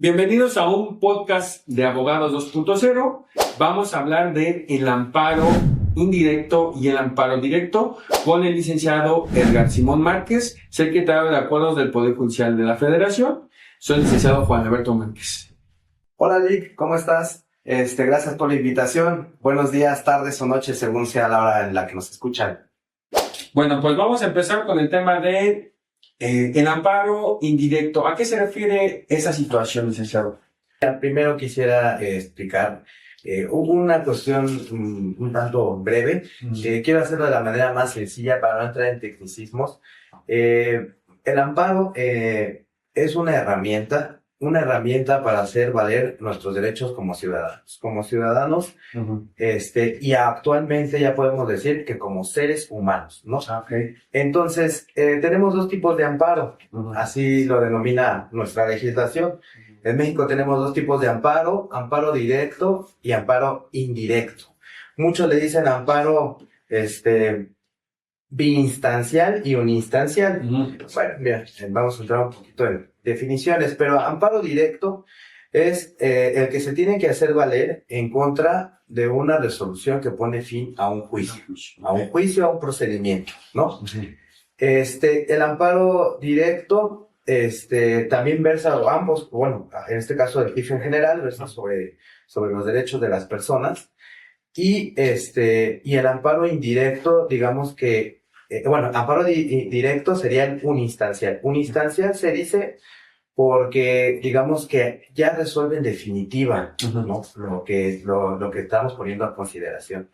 Bienvenidos a un podcast de Abogados 2.0. Vamos a hablar de el amparo indirecto y el amparo directo con el licenciado Edgar Simón Márquez, secretario de Acuerdos del Poder Judicial de la Federación. Soy el licenciado Juan Alberto Márquez. Hola Lick, ¿cómo estás? Gracias por la invitación. Buenos días, tardes o noches, según sea la hora en la que nos escuchan. Bueno, pues vamos a empezar con el tema de el amparo indirecto. ¿A qué se refiere esa situación, licenciado? Primero quisiera explicar, hubo una cuestión un tanto breve, quiero hacerlo de la manera más sencilla para no entrar en tecnicismos. El amparo es una herramienta para hacer valer nuestros derechos como ciudadanos. Y actualmente ya podemos decir que como seres humanos, ¿no? Okay. Entonces, tenemos dos tipos de amparo, así lo denomina nuestra legislación. En México tenemos dos tipos de amparo, amparo directo y amparo indirecto. Muchos le dicen amparo, biinstancial y uninstancial. Bueno, mira, vamos a entrar un poquito en definiciones, pero amparo directo es el que se tiene que hacer valer en contra de una resolución que pone fin a un juicio, a un procedimiento, ¿no? El amparo directo, también versa ambos, bueno, en este caso el juicio en general, versa sobre los derechos de las personas, y el amparo indirecto, digamos que, amparo directo sería el uninstancial. Uninstancial se dice porque, digamos que ya resuelve en definitiva, ¿no? Lo que estamos poniendo a consideración.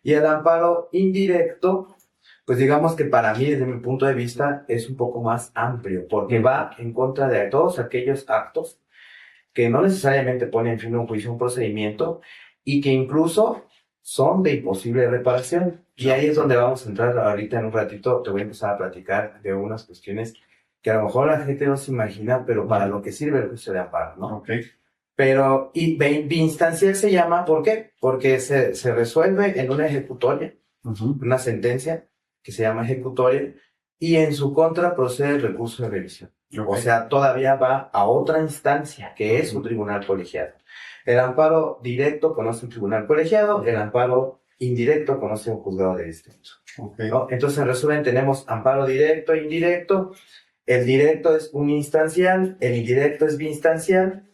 Y el amparo indirecto, pues digamos que para mí, desde mi punto de vista, es un poco más amplio, porque va en contra de todos aquellos actos que no necesariamente ponen fin a un juicio, un procedimiento, y que incluso son de imposible reparación. Y ahí es donde vamos a entrar ahorita en un ratito. Te voy a empezar a platicar de unas cuestiones que a lo mejor la gente no se imagina, pero para lo que sirve el juicio de amparo, ¿no? Okay. Pero, y biinstancial se llama, ¿por qué? Porque se resuelve en una ejecutoria, una sentencia que se llama ejecutoria, y en su contra procede el recurso de revisión. Okay. O sea, todavía va a otra instancia, que es un tribunal colegiado. El amparo directo conoce un tribunal colegiado, el amparo indirecto conoce un juzgado de distrito. Okay. ¿No? Entonces, en resumen, tenemos amparo directo e indirecto. El directo es uninstancial, el indirecto es biinstancial.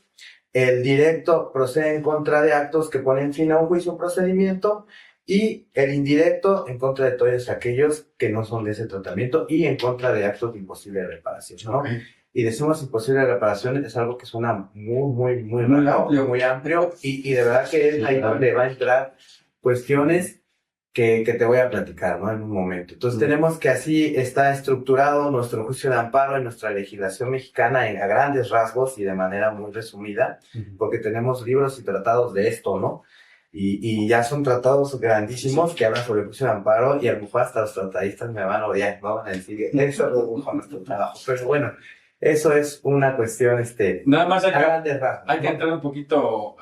El directo procede en contra de actos que ponen fin a un juicio o procedimiento, y el indirecto en contra de todos aquellos que no son de ese tratamiento y en contra de actos de imposible reparación, ¿no? Okay. Y decimos imposible reparación, es algo que suena muy amplio, y de verdad que es ahí donde va a entrar cuestiones que te voy a platicar, ¿no? En un momento. Entonces tenemos que así está estructurado nuestro juicio de amparo en nuestra legislación mexicana a grandes rasgos y de manera muy resumida, porque tenemos libros y tratados de esto, ¿no? Y ya son tratados grandísimos que hablan sobre el juicio de amparo, y a lo mejor hasta los tratadistas me van a odiar, ¿no? Van a decir que eso redujo nuestro trabajo. Pero bueno, eso es una cuestión, nada más a grandes rasgos. Hay que entrar un poquito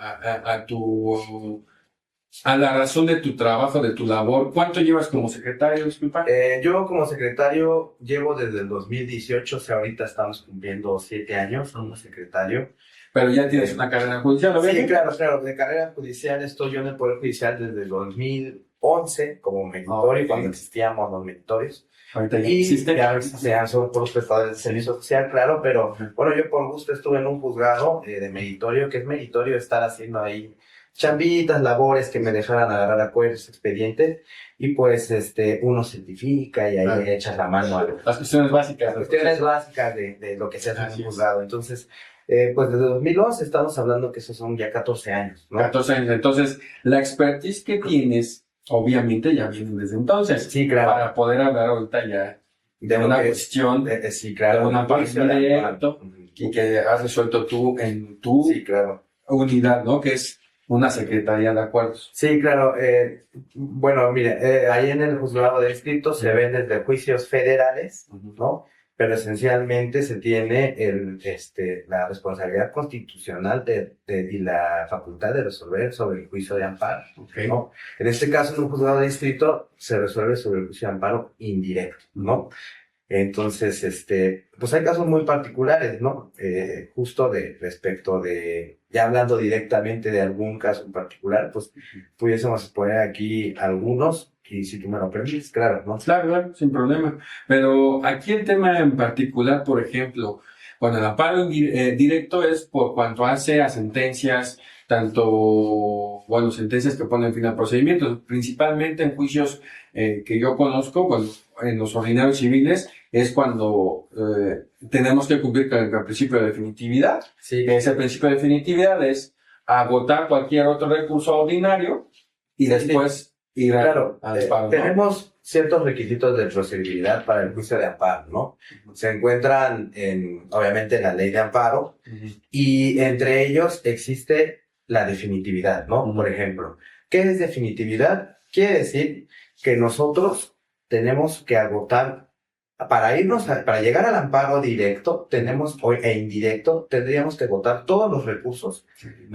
a la razón de tu trabajo, de tu labor. ¿Cuánto llevas como secretario, disculpa? Yo como secretario llevo desde el 2018, o sea, ahorita estamos cumpliendo 7 años como secretario. Pero ya tienes una carrera judicial, ¿no? Sí, claro, de carrera judicial estoy yo en el Poder Judicial desde el 2011 como meritorio, cuando existíamos los meritorios. Ahorita ya Y existe. ya son por los prestadores de servicio social, claro, pero bueno, yo por gusto estuve en un juzgado de meritorio, que es meritorio estar haciendo ahí chambitas, labores que me dejaran agarrar acuerdos, expedientes, y pues uno certifica y ahí le echas la mano a las cuestiones básicas. las cuestiones básicas de lo que se hace en un juzgado. Entonces, pues desde 2011 estamos hablando que esos son ya 14 años, ¿no? 14 años. Entonces, la expertise que tienes, obviamente, ya viene desde entonces. Sí, claro. Para poder hablar ahorita ya de una cuestión, sí, claro, de una parte directo, y que has resuelto tú en tu sí, claro. unidad, ¿no? Que es una secretaría de acuerdos. Sí, claro. Bueno, mire, ahí en el juzgado de distrito se ven desde juicios federales, ¿no? Pero esencialmente se tiene la responsabilidad constitucional y la facultad de resolver sobre el juicio de amparo, Okay. ¿no? En este caso, en un juzgado de distrito se resuelve sobre el juicio de amparo indirecto, ¿no? Entonces, pues hay casos muy particulares, ¿no? Justo respecto de, ya hablando directamente de algún caso en particular, pues pudiésemos poner aquí algunos, y si tú me lo permites, claro, ¿no? Claro, sin problema. Pero aquí el tema en particular, por ejemplo, bueno, el amparo directo es por cuanto hace a sentencias, tanto, bueno, sentencias que ponen fin a procedimientos, principalmente en juicios que yo conozco, bueno, en los ordinarios civiles, es cuando tenemos que cumplir con el principio de definitividad. Sí. Ese principio de definitividad es agotar cualquier otro recurso ordinario y después ir Claro, al amparo, ¿no? tenemos ciertos requisitos de procedibilidad para el juicio de amparo, ¿no? Se encuentran obviamente en la ley de amparo, y entre ellos existe la definitividad, ¿no? Por ejemplo, ¿qué es definitividad? Quiere decir que nosotros tenemos que agotar, para llegar al amparo directo, e indirecto, tendríamos que agotar todos los recursos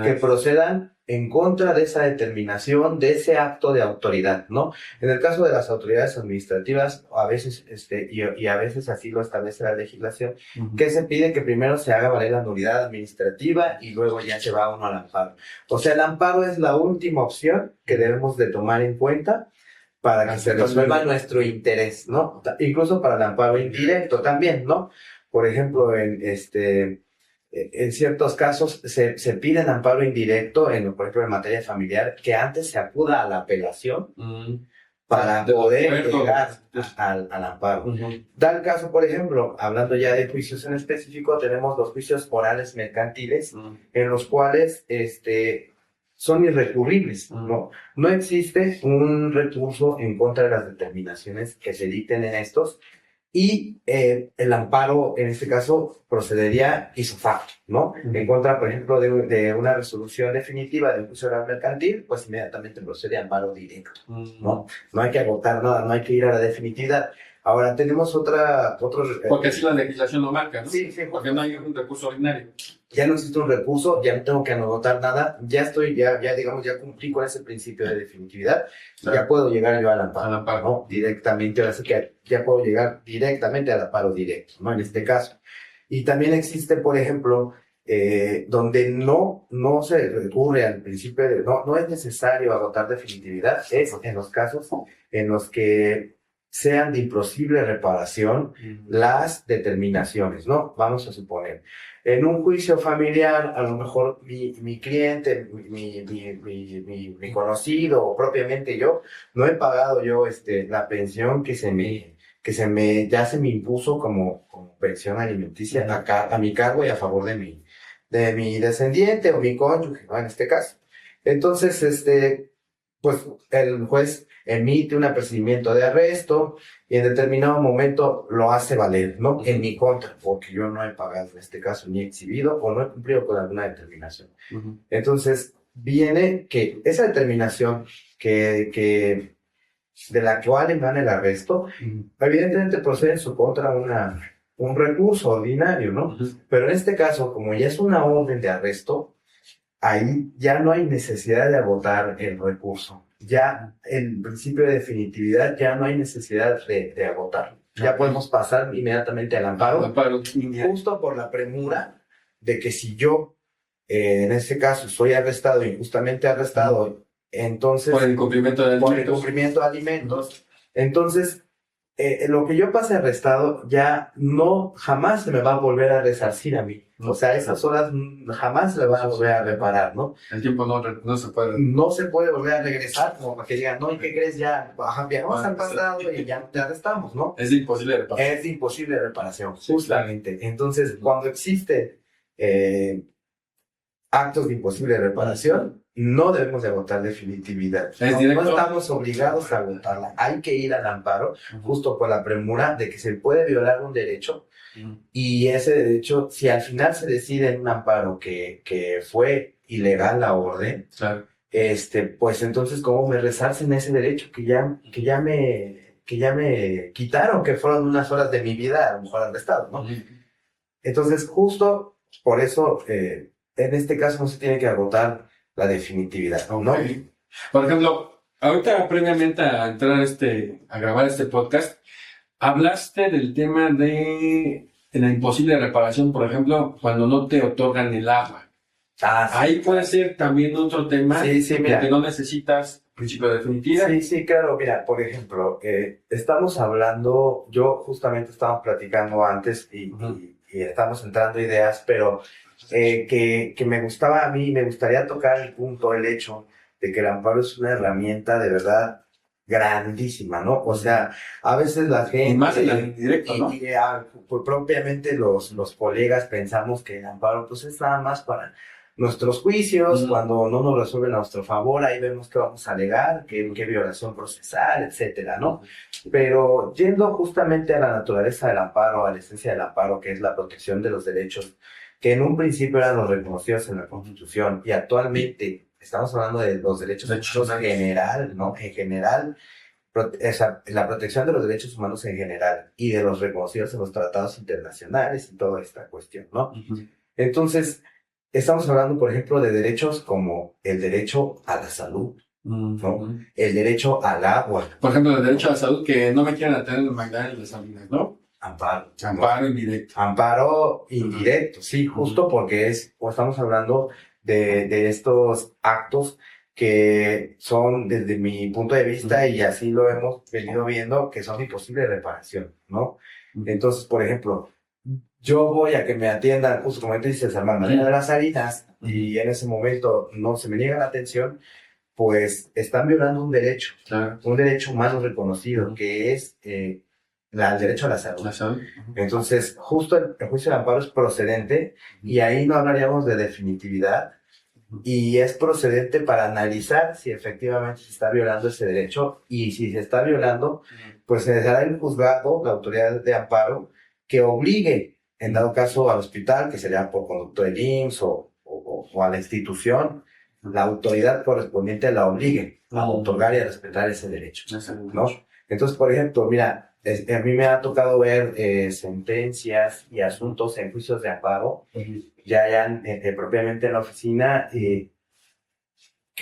que procedan en contra de esa determinación, de ese acto de autoridad, ¿no? En el caso de las autoridades administrativas, a veces, y a veces así lo establece la legislación, que se pide que primero se haga valer la nulidad administrativa y luego ya se va uno al amparo. O sea, el amparo es la última opción que debemos de tomar en cuenta para que se resuelva nuestro interés, ¿no? Incluso para el amparo indirecto también, ¿no? Por ejemplo, en ciertos casos se pide el amparo indirecto, por ejemplo, en materia familiar, que antes se acuda a la apelación para poder llegar al amparo. Tal caso, por ejemplo, hablando ya de juicios en específico, tenemos los juicios orales mercantiles, en los cuales son irrecurribles, ¿no? No existe un recurso en contra de las determinaciones que se dicten en estos, y el amparo, en este caso, procedería ipso facto, ¿no? En contra, por ejemplo, de una resolución definitiva de un juicio oral mercantil, pues inmediatamente procede amparo directo, ¿no? No hay que agotar nada, no hay que ir a la definitividad. Ahora tenemos porque así la legislación lo marca, ¿no? Sí. Porque no hay un recurso ordinario. Ya no existe un recurso, ya no tengo que agotar nada, ya digamos, ya cumplí con ese principio de definitividad, claro. Ya puedo llegar yo al amparo, ¿no? Directamente, ahora sí que ya puedo llegar directamente al amparo directo, ¿no? En este caso. Y también existe, por ejemplo, donde no se recurre al principio no es necesario agotar definitividad, es en los casos en los que sean de imposible reparación las determinaciones, ¿no? Vamos a suponer, en un juicio familiar, a lo mejor mi cliente, mi conocido, o propiamente yo, no he pagado yo la pensión que ya se me impuso como pensión alimenticia a mi cargo y a favor de mi descendiente o mi cónyuge, ¿no? En este caso. Entonces, pues el juez emite un apercibimiento de arresto y en determinado momento lo hace valer, ¿no? En mi contra, porque yo no he pagado en este caso ni exhibido o no he cumplido con alguna determinación. Entonces, viene que esa determinación de la cual emana el arresto, evidentemente procede en su contra un recurso ordinario, ¿no? Pero en este caso, como ya es una orden de arresto, ahí ya no hay necesidad de agotar el recurso. Ya el principio de definitividad ya no hay necesidad de agotarlo. Ya podemos pasar inmediatamente al amparo, justo por la premura de que si yo, en este caso, soy arrestado, injustamente arrestado, entonces... Por el incumplimiento de alimentos. Entonces, lo que yo pase arrestado ya jamás se me va a volver a resarcir a mí. O sea, esas horas jamás se le van a volver a reparar, ¿no? El tiempo no se puede... No se puede volver a regresar, como para que digan, no, ¿y qué crees? Ya viajamos al pasado y ya te arrestamos, ¿no? Es de imposible reparación. Es de imposible reparación, justamente. Entonces, cuando existen actos de imposible reparación, no debemos de agotar definitividad. No estamos obligados a agotarla. Hay que ir al amparo, justo por la premura de que se puede violar un derecho, y ese derecho, si al final se decide en un amparo que fue ilegal la orden, claro. Pues entonces, ¿cómo me resarcen ese derecho que ya me quitaron, que fueron unas horas de mi vida, a lo mejor arrestado, ¿no? Entonces, justo por eso, en este caso no se tiene que agotar la definitividad, ¿no? Por ejemplo, ahorita previamente a entrar a grabar este podcast, Hablaste del tema de la imposible reparación, por ejemplo, cuando no te otorgan el agua. Ahí puede ser también otro tema mira, que no necesitas principio de definitividad. Sí, claro, mira, por ejemplo, estamos hablando, yo justamente estábamos platicando antes y estamos entrando ideas, pero que me gustaba a mí, me gustaría tocar el punto, el hecho de que el amparo es una herramienta de verdad grandísima, ¿no? O sea, a veces la gente... Y más en la indirecta, ¿no? Pues, propiamente los colegas pensamos que el amparo pues es nada más para nuestros juicios, cuando no nos resuelven a nuestro favor, ahí vemos que vamos a alegar, qué violación procesal, etcétera, ¿no? Pero yendo justamente a la naturaleza del amparo, a la esencia del amparo, que es la protección de los derechos, que en un principio eran los reconocidos en la Constitución, y actualmente estamos hablando de los derechos humanos en general, ¿no? En general, la protección de los derechos humanos en general, y de los reconocidos en los tratados internacionales y toda esta cuestión, ¿no? Entonces, estamos hablando, por ejemplo, de derechos como el derecho a la salud, ¿no? El derecho al agua. Por ejemplo, el derecho a la salud, que no me quieran atender en Magdalena de las Salinas, ¿no? Amparo. Amparo indirecto. Amparo indirecto, sí, justo porque estamos hablando de estos actos que son, desde mi punto de vista, y así lo hemos venido viendo, que son imposibles de reparación, ¿no? Entonces, por ejemplo, yo voy a que me atiendan, justo como tú dices, a Magdalena de las Salinas, y en ese momento no se me niega la atención, pues están violando un derecho humano reconocido, que es el derecho a la salud. Entonces, justo el juicio de amparo es procedente, y ahí no hablaríamos de definitividad, y es procedente para analizar si efectivamente se está violando ese derecho, y si se está violando, pues se dará el juzgado, la autoridad de amparo, que obligue, en dado caso, al hospital, que sería por conducto del IMSS o a la institución, la autoridad correspondiente la obligue a otorgar y a respetar ese derecho, ¿no? Entonces, por ejemplo, mira, a mí me ha tocado ver sentencias y asuntos en juicios de amparo, ya propiamente en la oficina,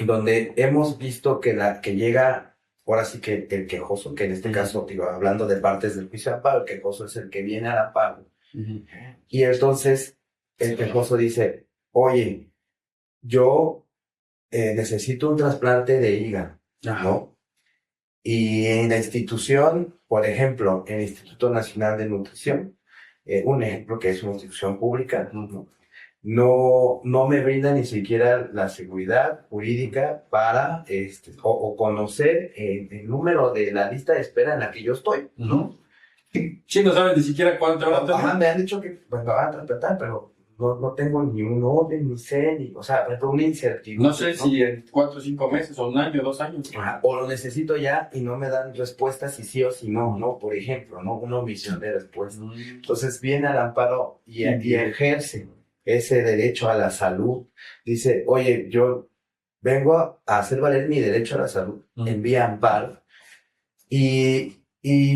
donde hemos visto que llega, ahora sí que el quejoso, que en este caso, digo, hablando de partes del juicio de amparo, el quejoso es el que viene al amparo. Y entonces el quejoso dice, oye, yo necesito un trasplante de hígado, ¿no? Y en la institución, por ejemplo, el Instituto Nacional de Nutrición, un ejemplo que es una institución pública, no me brinda ni siquiera la seguridad jurídica para o conocer el número de la lista de espera en la que yo estoy, ¿no? Sí, no saben ni siquiera cuánto van a tener. Me han dicho que pues, me van a tratar, pero no tengo ni un orden, ni sé, o sea, una incertidumbre. No sé si en 4 o 5 meses, o un año, 2 años. O lo necesito ya y no me dan respuestas si sí o si no, ¿no? Por ejemplo, ¿no? Una omisión de respuesta. Entonces viene al amparo y ejerce ese derecho a la salud. Dice, oye, yo vengo a hacer valer mi derecho a la salud en vía amparo. Y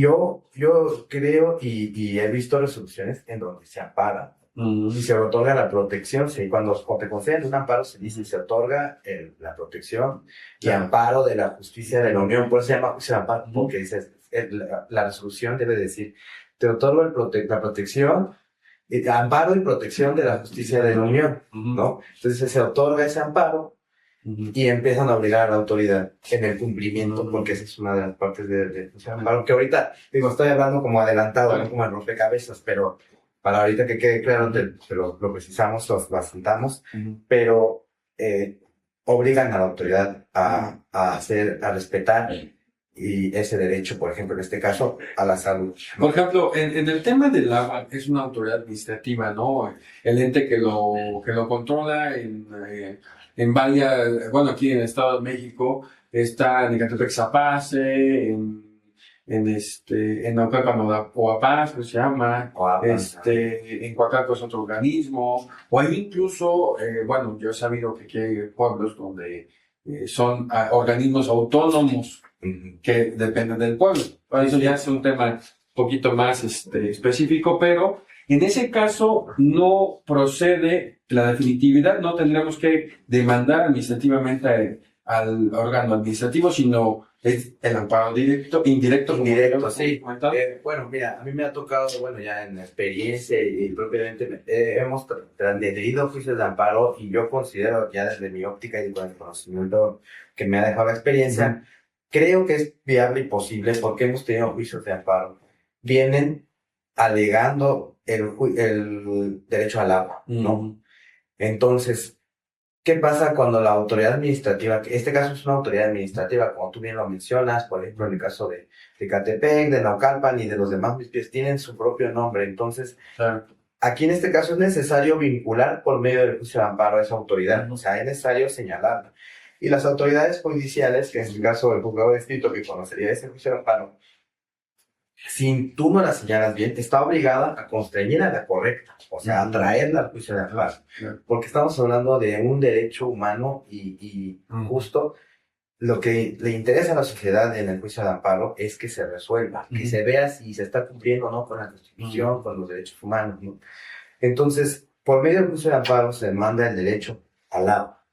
yo creo y he visto resoluciones en donde se ampara y se otorga la protección. Sí, cuando te conceden un amparo se dice se otorga la protección y amparo de la justicia de la Unión. Por eso se llama juicio de amparo, porque dice, la resolución debe decir, te otorgo la protección, amparo y protección de la justicia de la Unión, ¿no? Entonces se otorga ese amparo y empiezan a obligar a la autoridad en el cumplimiento, porque esa es una de las partes de amparo, que ahorita, digo, estoy hablando como adelantado, no como en rompecabezas, pero para ahorita que quede claro, lo precisamos, lo asentamos, pero obligan a la autoridad a respetar y ese derecho, por ejemplo, en este caso, a la salud. Por ejemplo, en el tema del agua, es una autoridad administrativa, ¿no? El ente que lo controla en varias, bueno, aquí en el Estado de México está en Ecatepec-Zapace, en Naucalpan Oapas, que se llama, en Coacalco es otro organismo, o hay incluso, bueno, yo he sabido que aquí hay pueblos donde son organismos autónomos que dependen del pueblo. Eso ya es un tema un poquito más específico, pero en ese caso no procede la definitividad, no tendremos que demandar administrativamente al órgano administrativo, sino es el amparo directo, indirecto. Indirecto, sí. Bueno, mira, a mí me ha tocado, bueno, ya en experiencia y propiamente hemos tenido juicios de amparo y yo considero ya desde mi óptica y con el conocimiento que me ha dejado la experiencia, creo que es viable y posible porque hemos tenido juicios de amparo. Vienen alegando el derecho al agua, ¿no? Entonces, ¿qué pasa cuando la autoridad administrativa, que este caso es una autoridad administrativa, como tú bien lo mencionas, por ejemplo, en el caso de Catepec, de Naucalpan y de los demás municipios, tienen su propio nombre? Entonces, claro, aquí en este caso es necesario vincular por medio del juicio de amparo a esa autoridad, o sea, es necesario señalarla. Y las autoridades judiciales, que en el caso del juzgado de distrito, que conocería ese juicio de amparo, si tú no la señalas bien, está obligada a constreñir a la correcta, o sea, a traerla al juicio de amparo, porque estamos hablando de un derecho humano y justo lo que le interesa a la sociedad en el juicio de amparo es que se resuelva, que se vea si se está cumpliendo o no con la Constitución, con los derechos humanos, ¿no? Entonces, por medio del juicio de amparo se demanda el derecho al agua.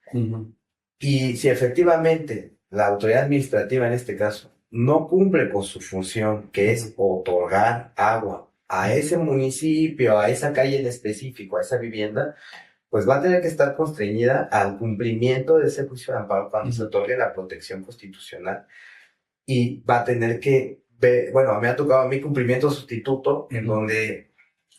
Y si efectivamente la autoridad administrativa en este caso no cumple con su función, que es otorgar agua a ese municipio, a esa calle en específico, a esa vivienda, pues va a tener que estar constreñida al cumplimiento de ese juicio de amparo cuando se otorgue la protección constitucional y va a tener que ver, bueno, me ha tocado a mí cumplimiento sustituto en donde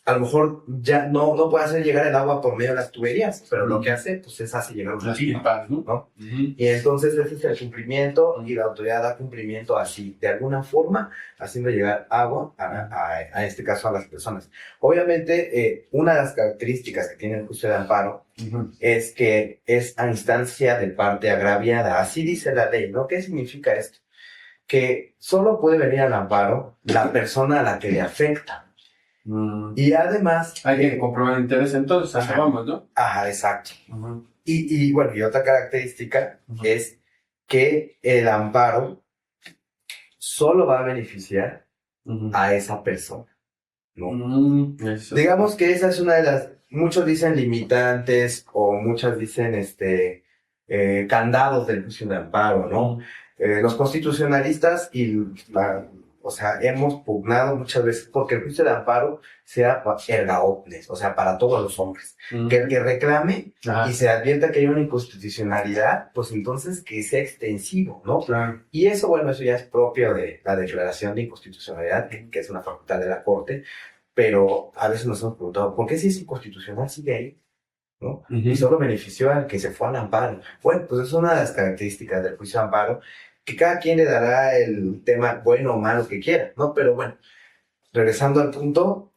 a lo mejor ya no puede hacer llegar el agua por medio de las tuberías, pero lo que hace, pues es hace llegar una pipa, ¿no? Y entonces ese es el cumplimiento y la autoridad da cumplimiento así, de alguna forma, haciendo llegar agua a este caso a las personas. Obviamente, una de las características que tiene el juicio de amparo es que es a instancia de parte agraviada, así dice la ley, ¿no? ¿Qué significa esto? Que solo puede venir al amparo la persona a la que le afecta. Y además... Hay que comprobar el interés entonces, vamos, ¿no? Ajá, exacto. Y bueno, y otra característica es que el amparo solo va a beneficiar a esa persona, ¿no? Digamos que esa es una de las... Muchos dicen limitantes o muchas dicen candados del juicio de amparo, ¿no? Los constitucionalistas o sea, hemos pugnado muchas veces porque el juicio de amparo sea erga omnes, o sea, para todos los hombres. Que el que reclame y se advierta que hay una inconstitucionalidad, pues entonces que sea extensivo, ¿no? Claro. Y eso, bueno, eso ya es propio de la declaración de inconstitucionalidad, que es una facultad de la Corte, pero a veces nos hemos preguntado, ¿por qué si es inconstitucional sigue ahí? ¿No? Y solo benefició al que se fue al amparo. Bueno, pues es una de las características del juicio de amparo, que cada quien le dará el tema bueno o malo que quiera, ¿no? Pero bueno, regresando al punto,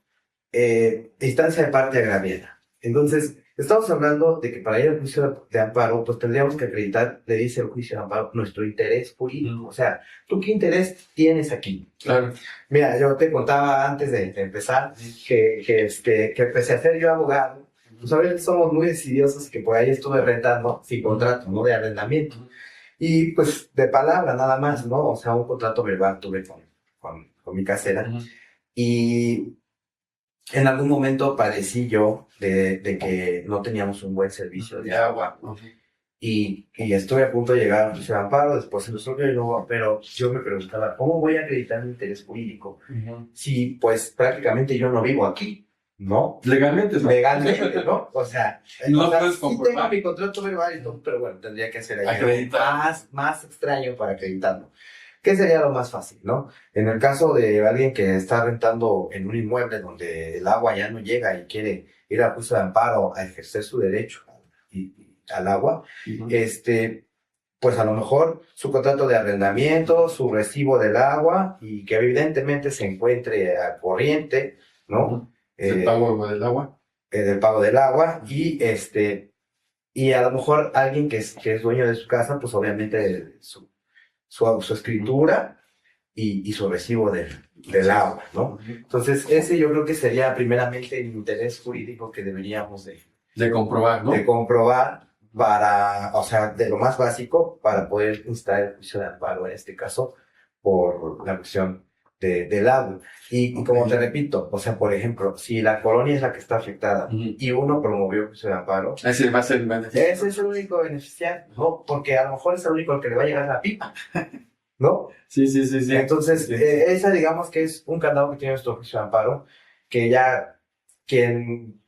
instancia de parte agraviada. Entonces, estamos hablando de que para ir al juicio de amparo, pues tendríamos que acreditar, le dice el juicio de amparo, nuestro interés jurídico. O sea, ¿tú qué interés tienes aquí? Claro. Mira, yo te contaba antes de empezar que empecé a ser yo abogado. Pues a veces somos muy decidiosos, que por ahí estuve rentando sin contrato, ¿no? De arrendamiento. Y pues de palabra nada más, ¿no? O sea, un contrato verbal tuve con mi casera. Y en algún momento padecí yo de que no teníamos un buen servicio de agua. Y estuve a punto de llegar a juicio de amparo, después se resolvió y luego, pero yo me preguntaba, ¿cómo voy a acreditar mi interés jurídico? Si pues prácticamente yo no vivo aquí, ¿no? Legalmente, ¿no? O sea, no puedes sí comprobar. tengo mi contrato verbal y todo, pero bueno, tendría que hacer algo más extraño para acreditarlo. ¿Qué sería lo más fácil, no? En el caso de alguien que está rentando en un inmueble donde el agua ya no llega y quiere ir al juicio de amparo a ejercer su derecho al agua, pues a lo mejor su contrato de arrendamiento, su recibo del agua y que evidentemente se encuentre al corriente, ¿no? El pago del agua. Del pago del agua y a lo mejor alguien que es dueño de su casa, pues obviamente su escritura y su recibo del agua, ¿no? Entonces ese yo creo que sería primeramente el interés jurídico que deberíamos de comprobar, ¿no? De comprobar o sea, de lo más básico para poder instalar el juicio de amparo en este caso por la cuestión del agua. Y como te repito, o sea, por ejemplo, si la colonia es la que está afectada y uno promovió el juicio de amparo, ese va a ser el beneficiario. Ese es el único beneficiario, ¿no? Porque a lo mejor es el único al que le va a llegar la pipa, ¿no? Sí. Entonces, Sí. esa digamos que es un candado que tiene nuestro juicio de amparo, que ya quien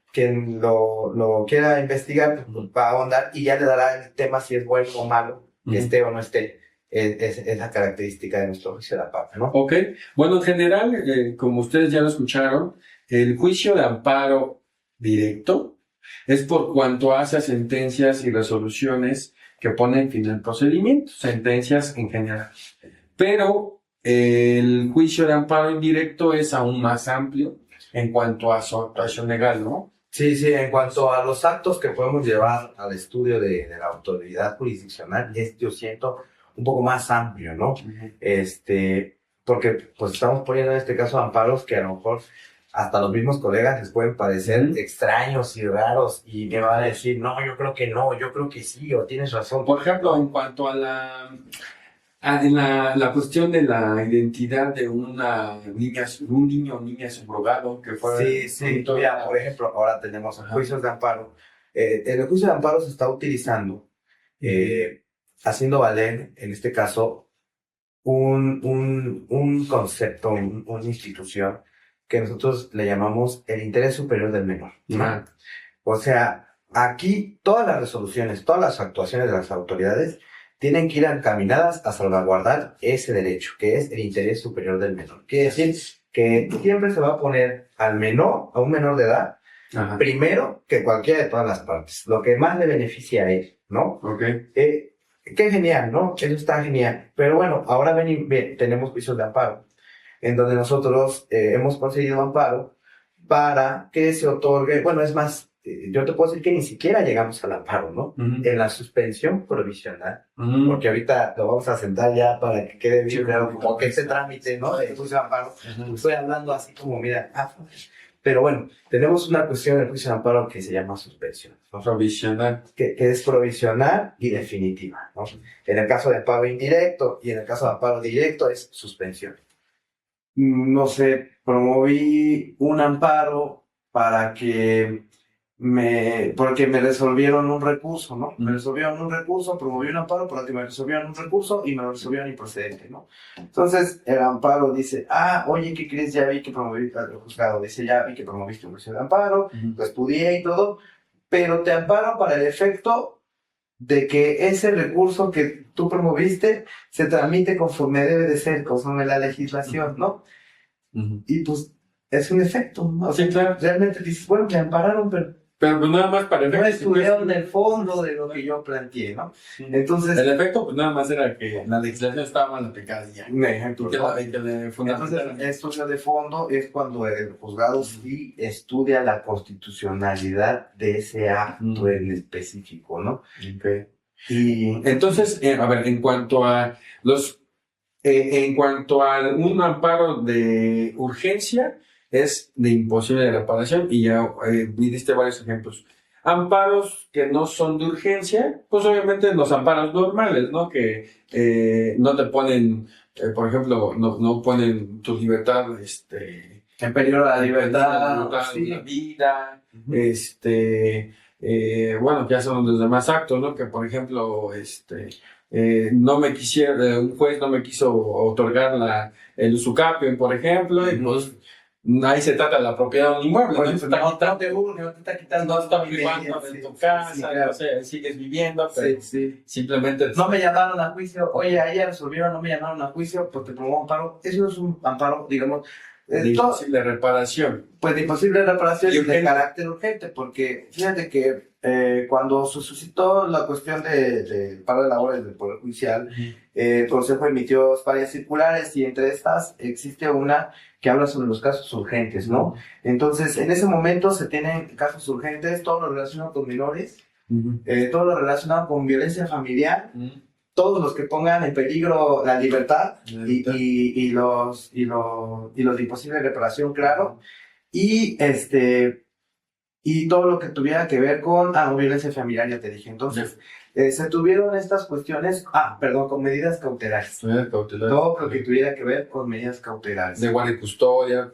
lo quiera investigar va a ahondar y ya le dará el tema si es bueno o malo, que esté o no esté. Es la característica de nuestro juicio de amparo, ¿no? Ok. Bueno, en general, como ustedes ya lo escucharon, el juicio de amparo directo es por cuanto hace sentencias y resoluciones que ponen fin al procedimiento, sentencias en general. Pero el juicio de amparo indirecto es aún más amplio en cuanto a su actuación legal, ¿no? Sí, en cuanto a los actos que podemos llevar al estudio de la autoridad jurisdiccional, yo siento un poco más amplio, ¿no? Uh-huh. Porque pues estamos poniendo en este caso amparos que a lo mejor hasta los mismos colegas les pueden parecer extraños y raros y me van a decir, no, yo creo que no, yo creo que sí, o tienes razón. Por ejemplo, en cuanto a en la cuestión de la identidad de un niño o niña subrogado que fue... Sí. Mira, por ejemplo, ahora tenemos juicios de amparo. En el juicio de amparo se está utilizando, haciendo valer, en este caso, un concepto, una institución que nosotros le llamamos el interés superior del menor, ¿no? Ah. O sea, aquí todas las resoluciones, todas las actuaciones de las autoridades tienen que ir encaminadas a salvaguardar ese derecho, que es el interés superior del menor. Quiere decir que siempre se va a poner al menor, a un menor de edad, Ajá. primero que cualquiera de todas las partes, lo que más le beneficia a él, ¿no? Okay. Qué genial, ¿no? Eso está genial. Pero bueno, ahora tenemos juicios de amparo, en donde nosotros hemos conseguido amparo para que se otorgue, bueno, es más, yo te puedo decir que ni siquiera llegamos al amparo, ¿no? Uh-huh. En la suspensión provisional, Uh-huh. porque ahorita lo vamos a sentar ya para que quede bien claro como que ese trámite, ¿no? De juicio de amparo, estoy hablando así como, mira, pero bueno, tenemos una cuestión del juicio de amparo que se llama suspensión, ¿no? Provisional. Que es provisional y definitiva, ¿no? En el caso de amparo indirecto y en el caso de amparo directo es suspensión. No sé, promoví un amparo porque me resolvieron un recurso, ¿no? Me resolvieron un recurso, promoví un amparo porque me resolvieron un recurso y me lo resolvieron improcedente, ¿no? Entonces, el amparo dice, oye, ¿qué crees? Ya vi que promoviste, el juzgado dice, ya vi que promoviste un juicio de amparo, lo estudié y todo, pero te amparo para el efecto de que ese recurso que tú promoviste se tramite conforme debe de ser, conforme la legislación, ¿no? Y pues, es un efecto, ¿no? Sí, claro. Realmente dices, bueno, me ampararon, pero pues nada más para el no efecto. estudiaron el fondo de lo que yo planteé, ¿no? Sí. Entonces, el efecto, pues nada más era que la legislación estaba mal aplicada ya. Entonces, el estudio de fondo es cuando el juzgado sí estudia la constitucionalidad de ese acto en específico, ¿no? Okay. Y entonces, a ver, en cuanto a un amparo de urgencia, es de imposible reparación y ya diste varios ejemplos. Amparos que no son de urgencia, pues obviamente los amparos normales, ¿no? Que no te ponen, por ejemplo, no ponen tu libertad, en peligro la libertad, sí. La vida, bueno, ya son los demás actos, ¿no? Que por ejemplo, un juez no me quiso otorgar el usucapio, por ejemplo, y pues ahí se trata de la propiedad de un inmueble, no te está quitando, no está privando de tu casa, claro. No sé, sigues viviendo, pero simplemente... No me llamaron a juicio, oye, ahí ya resolvieron, no me llamaron a juicio porque promuevo amparo. Eso es un amparo, digamos, de imposible reparación. Pues de imposible reparación y de carácter urgente, porque fíjate que cuando se suscitó la cuestión del paro de labores del Poder Judicial, el Consejo emitió varias circulares y entre estas existe una que habla sobre los casos urgentes, ¿no? Entonces, en ese momento se tienen casos urgentes, todo lo relacionado con menores, todo lo relacionado con violencia familiar, todos los que pongan en peligro la libertad y los de imposible reparación, claro, y todo lo que tuviera que ver con violencia familiar, ya te dije. Entonces, se tuvieron estas cuestiones, con medidas cautelares. Todo lo que tuviera que ver con medidas cautelares. De guardia y custodia,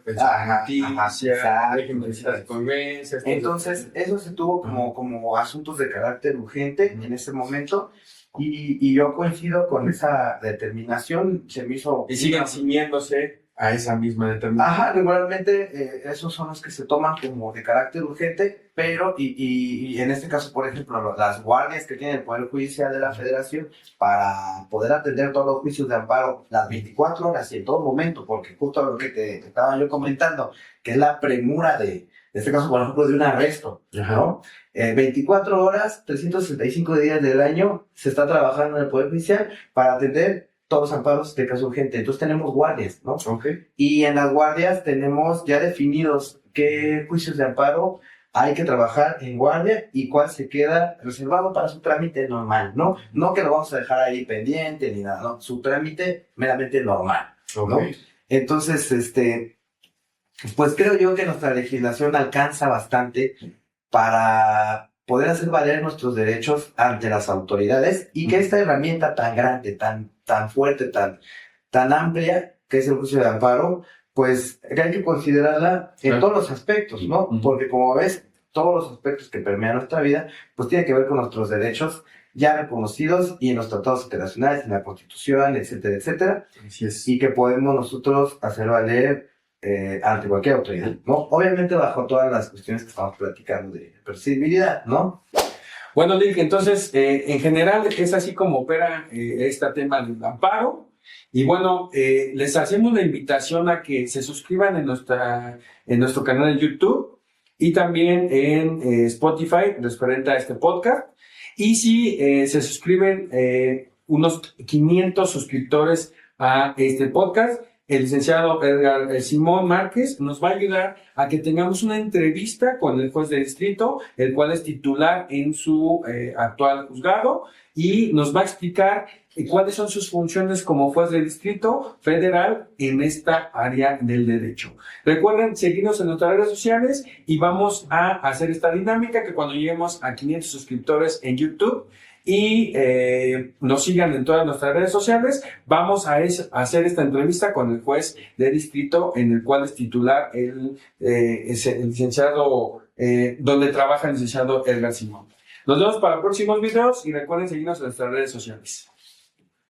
régimen de convivencia. Entonces, eso se tuvo como asuntos de carácter urgente en ese momento. Y yo coincido con esa determinación, se me hizo... Y siguen ciñéndose a esa misma determinación. Ajá, regularmente esos son los que se toman como de carácter urgente, pero y en este caso, por ejemplo, las guardias que tiene el Poder Judicial de la Federación para poder atender todos los juicios de amparo las 24 horas y en todo momento, porque justo lo que te estaba yo comentando, que es la premura en este caso, por ejemplo, de un arresto, ¿no? 24 horas, 365 días del año se está trabajando en el Poder Judicial para atender todos los amparos de caso urgente. Entonces tenemos guardias, ¿no? Okay. Y en las guardias tenemos ya definidos qué juicios de amparo hay que trabajar en guardia y cuál se queda reservado para su trámite normal, ¿no? No que lo vamos a dejar ahí pendiente ni nada, ¿no? Su trámite meramente normal, ¿no? Okay. Entonces, pues creo yo que nuestra legislación alcanza bastante para poder hacer valer nuestros derechos ante las autoridades y que esta herramienta tan grande, tan fuerte, tan amplia, que es el juicio de amparo, pues hay que considerarla en todos los aspectos, ¿no? Porque como ves, todos los aspectos que permean nuestra vida, pues tienen que ver con nuestros derechos ya reconocidos y en los tratados internacionales, en la Constitución, etcétera, etcétera. Así es. Y que podemos nosotros hacer valer ante cualquier autoridad, ¿no? Obviamente bajo todas las cuestiones que estamos platicando de percibibilidad, ¿no? Bueno, Lick, entonces, en general es así como opera este tema del amparo. Y bueno, les hacemos la invitación a que se suscriban en nuestro canal de YouTube y también en Spotify, referente a este podcast. Y si se suscriben unos 500 suscriptores a este podcast, el licenciado Edgar Simón Márquez nos va a ayudar a que tengamos una entrevista con el juez de distrito, el cual es titular en su actual juzgado, y nos va a explicar cuáles son sus funciones como juez de distrito federal en esta área del derecho. Recuerden seguirnos en nuestras redes sociales y vamos a hacer esta dinámica que cuando lleguemos a 500 suscriptores en YouTube y nos sigan en todas nuestras redes sociales, vamos a hacer esta entrevista con el juez de distrito en el cual es titular el licenciado, donde trabaja el licenciado Edgar Simón. Nos vemos para próximos videos y recuerden seguirnos en nuestras redes sociales.